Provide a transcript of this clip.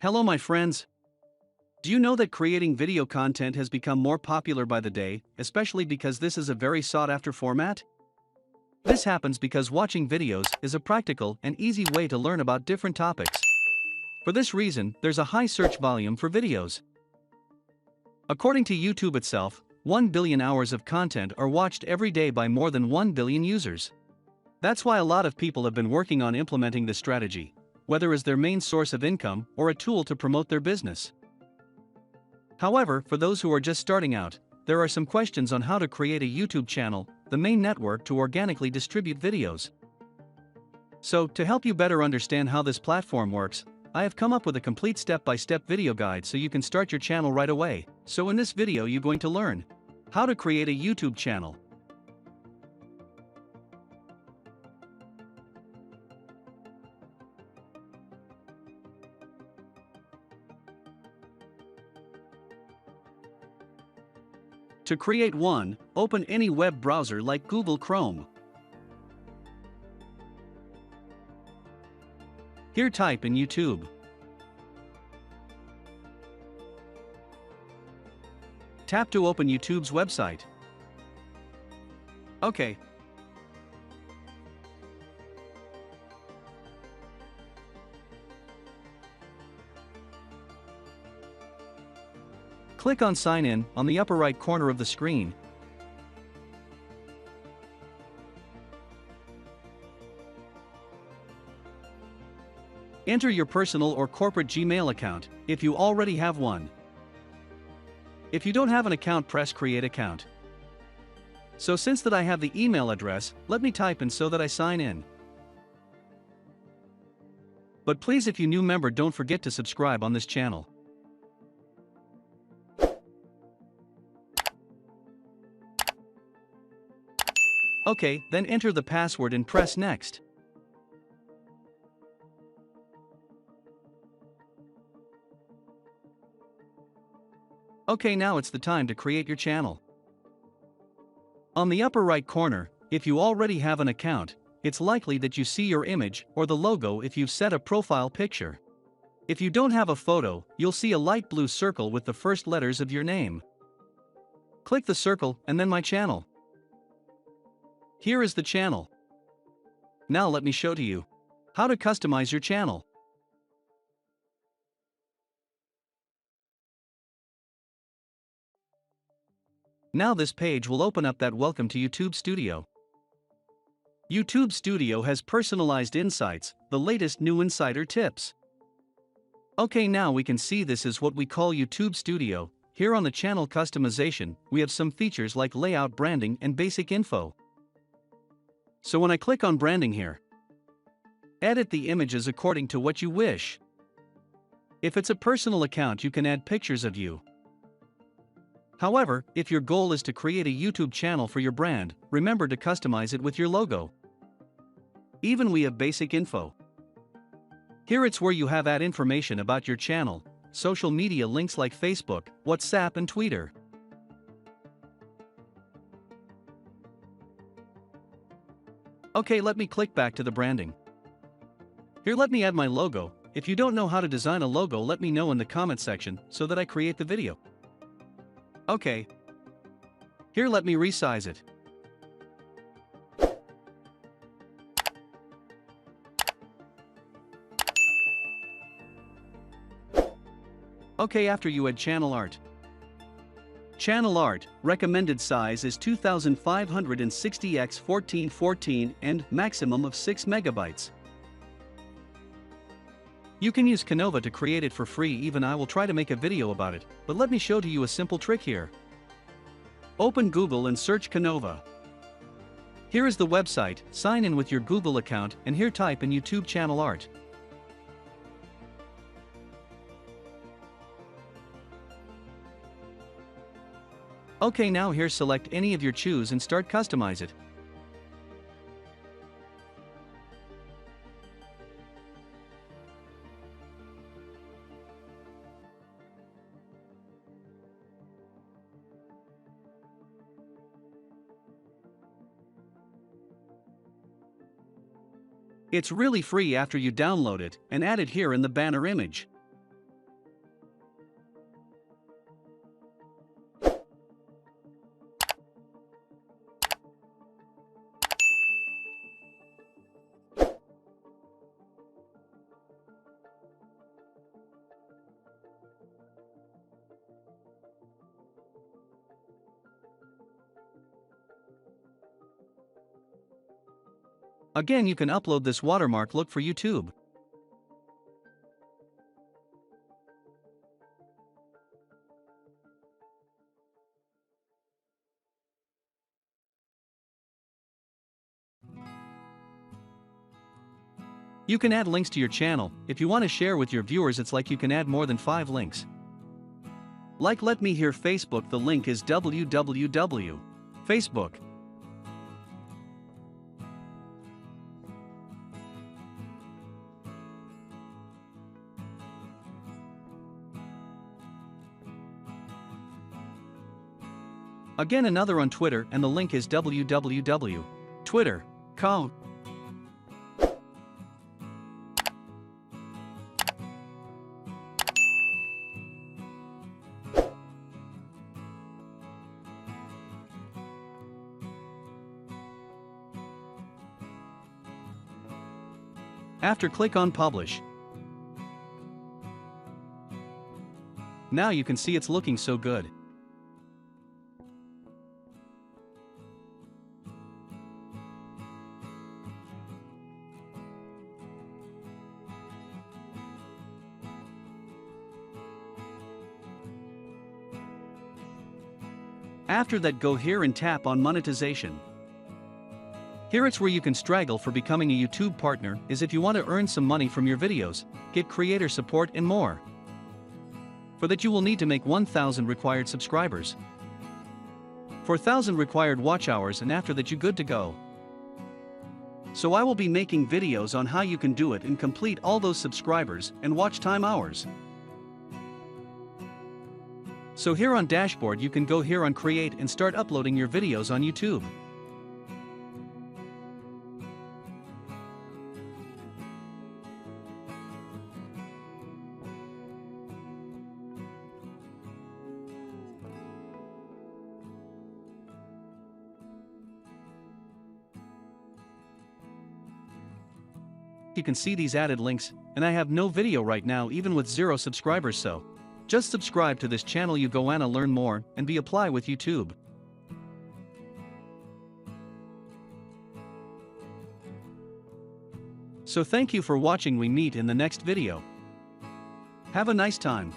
Hello, my friends. Do you know that creating video content has become more popular by the day, especially because this is a very sought-after format? This happens because watching videos is a practical and easy way to learn about different topics. For this reason, there's a high search volume for videos. According to YouTube itself, 1 billion hours of content are watched every day by more than 1 billion users. That's why a lot of people have been working on implementing this strategy, whether as their main source of income or a tool to promote their business. However, for those who are just starting out, there are some questions on how to create a YouTube channel, the main network to organically distribute videos. So, to help you better understand how this platform works, I have come up with a complete step-by-step video guide so you can start your channel right away. So in this video you're going to learn how to create a YouTube channel. To create one, open any web browser like Google Chrome. Here type in YouTube. Tap to open YouTube's website. OK. Click on Sign In on the upper right corner of the screen. Enter your personal or corporate Gmail account, if you already have one. If you don't have an account, press Create Account. So since that I have the email address, let me type in so that I sign in. But please, if you new member, don't forget to subscribe on this channel. OK, then enter the password and press Next. OK, now it's the time to create your channel. On the upper right corner, if you already have an account, it's likely that you see your image or the logo if you've set a profile picture. If you don't have a photo, you'll see a light blue circle with the first letters of your name. Click the circle and then My Channel. Here is the channel. Now let me show to you how to customize your channel. Now this page will open up that Welcome to YouTube Studio. YouTube Studio has personalized insights, the latest new insider tips. OK, now we can see this is what we call YouTube Studio. Here on the channel customization, we have some features like layout, branding, and basic info. So when I click on branding here, edit the images according to what you wish. If it's a personal account, you can add pictures of you. However, if your goal is to create a YouTube channel for your brand, remember to customize it with your logo. Even we have basic info. Here it's where you have add information about your channel, social media links like Facebook, WhatsApp and Twitter. OK, let me click back to the branding. Here let me add my logo. If you don't know how to design a logo, let me know in the comment section so that I create the video. OK. Here let me resize it. OK, after you add channel art. Channel art, recommended size is 2560 x 1414 and maximum of 6 megabytes. You can use Canva to create it for free. Even I will try to make a video about it, but let me show to you a simple trick here. Open Google and search Canva. Here is the website, sign in with your Google account and here type in YouTube channel art. OK, now here select any of your choose and start customize it. It's really free after you download it and add it here in the banner image. Again, you can upload this watermark look for YouTube. You can add links to your channel. If you want to share with your viewers, it's like you can add more than 5 links. Like let me hear Facebook, the link is www.facebook. Again, another on Twitter, and the link is www.twitter.com. After, click on Publish. Now you can see it's looking so good. After that, go here and tap on Monetization. Here it's where you can struggle for becoming a YouTube partner, is if you want to earn some money from your videos, get creator support and more. For that you will need to make 1,000 required subscribers. 4,000 required watch hours, and after that you good to go. So I will be making videos on how you can do it and complete all those subscribers and watch time hours. So here on dashboard you can go here on create and start uploading your videos on YouTube. You can see these added links, and I have no video right now even with 0 subscribers, so just subscribe to this channel. You go wanna learn more and be apply with YouTube. So thank you for watching. We meet in the next video. Have a nice time.